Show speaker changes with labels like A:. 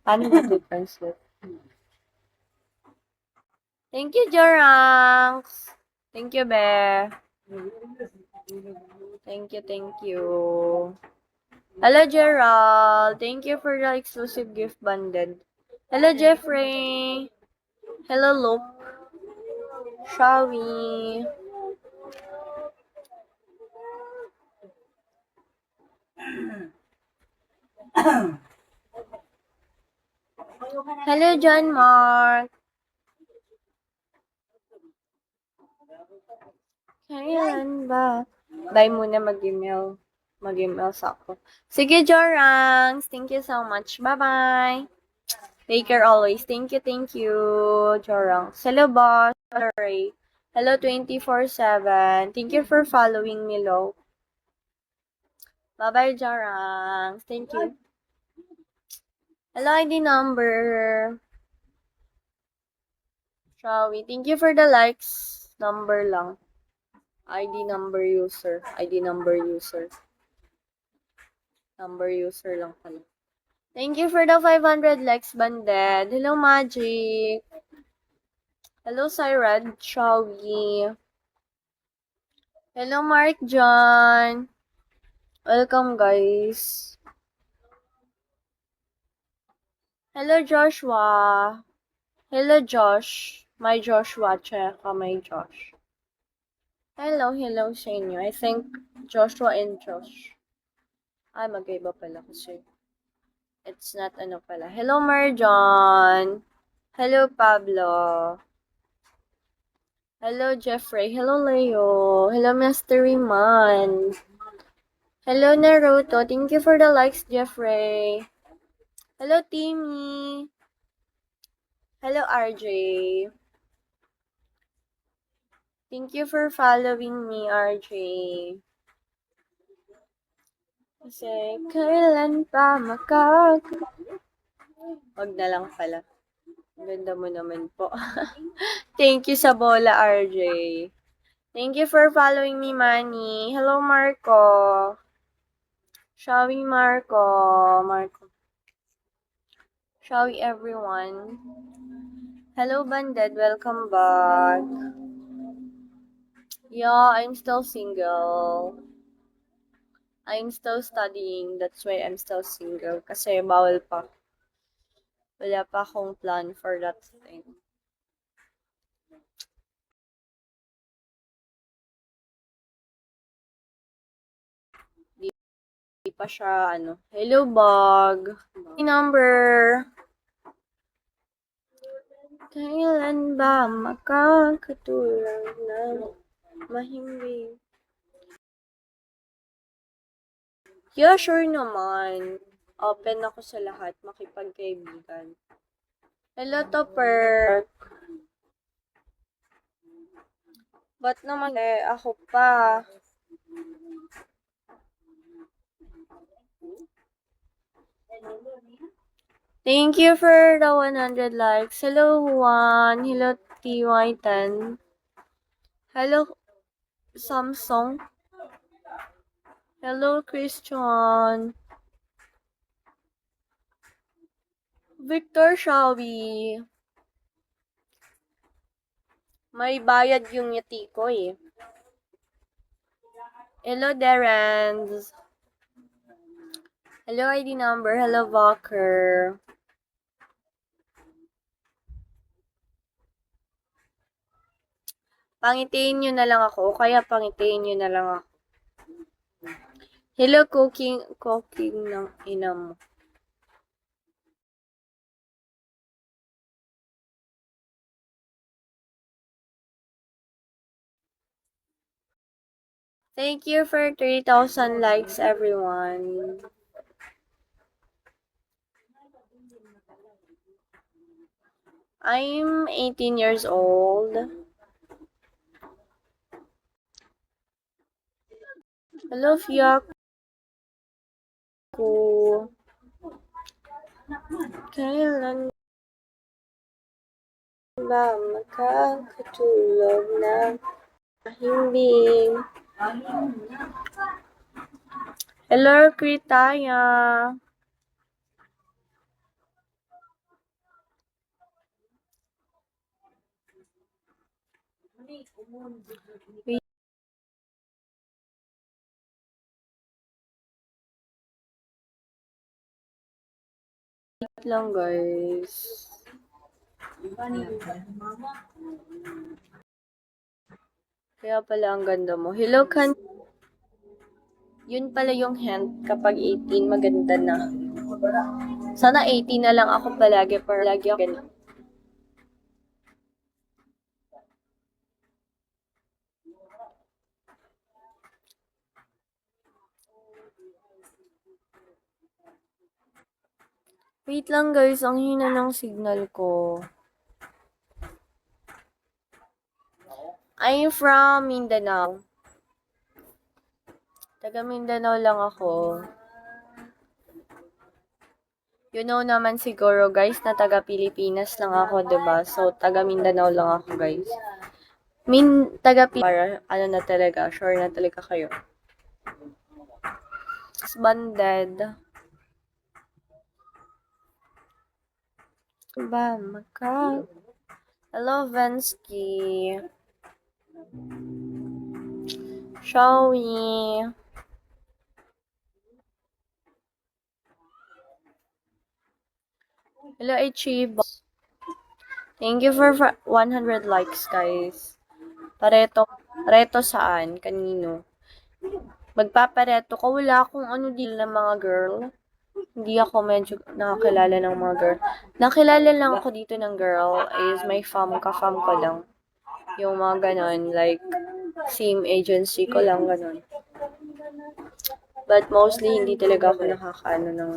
A: Paano ma-translate? Thank you, Joranks. Thank you, Bear. Thank you, thank you. Hello, Gerald. Thank you for the exclusive gift bundle. Hello, Jeffrey. Hello, Luke. Shall we? Hello, John Mark. Kailan ba? Bye muna mag-email. Mag-email sa ako. Sige, Jorangs. Thank you so much. Bye-bye. Take care always. Thank you, Jorangs. Hello, boss. Ray. Hello, 24/7. Thank you for following me, Lo. Bye-bye, Jorangs. Thank you. Hello, ID number. Shall we? Thank you for the likes. Number lang. ID number user. ID number user. Number user lang pala. Thank you for the 500 likes, Banded. Hello, Magic. Hello, Cyrad. Shall we? Hello, Mark John. Welcome, guys. Hello, Joshua. Hello, Josh. My Joshua, tsaka my Josh. Hello sa inyo. I think Joshua and Josh. Ay, magkaiba pala kasi. It's not ano pala. Hello, Marjon. Hello, Pablo. Hello, Jeffrey. Hello, Leo. Hello, Mystery Man. Hello, Naruto. Thank you for the likes, Jeffrey. Hello, Timmy. Hello, RJ. Thank you for following me, RJ. Kasi, kailan pa Wag na lang pala. Ganda mo naman po. Thank you sa bola, RJ. Thank you for following me, Manny. Hello, Marco. Shall we, Marco. Shall we, everyone? Hello, Banded. Welcome back. Yeah, I'm still single. I'm still studying. That's why I'm still single. Kasi bawal pa. Wala pa akong plan for that thing. Di pa siya, Hello, Bog. Number. Kailan ba makakatulong ng mahimbing? Yeah, sure naman. Open ako sa lahat, makipagkaibigan. Hello, Topper. Ba't naman ako pa? Thank you for the 100 likes. Hello, Juan. Hello, TY10. Hello, Samsung. Hello, Christian. Victor Shawi. May bayad yung yati ko eh. Hello, Darren's. Hello, ID number. Hello, Walker. Pangitiin nyo na lang ako, kaya pangitiin nyo na lang ako. Hello, cooking ng ina mo. Thank you for 3,000 likes, everyone. I'm 18 years old. Hello, Fiaku. Kailan ba makakatulog ng mahimbing? Hello, Kritaya. Wait lang, guys. Kaya pala ang ganda mo. Hello, kan. Yun pala yung hint kapag 18, maganda na. Sana 18 na lang ako palagi, para lagi ako ganun. Wait lang, guys. Ang hina ng signal ko. I'm from Mindanao. Taga Mindanao lang ako. You know naman siguro, guys, na taga Pilipinas lang ako, diba? So, taga Mindanao lang ako, guys. Taga Pilipinas, ano na talaga, sure na talaga kayo. Banded. Diba, Hello, Vensky. Showy. Hello, Ichibo. Thank you for 100 likes, guys. Pareto saan? Kanino? Magpapareto ka. Wala akong deal ng mga girl. Hindi ako medyo nakakilala ng mga girl. Nakilala lang ako dito ng girl is my ka-fam ko lang. Yung mga ganon, like, same agency ko lang, ganon. But mostly, hindi talaga ako nakakaano ng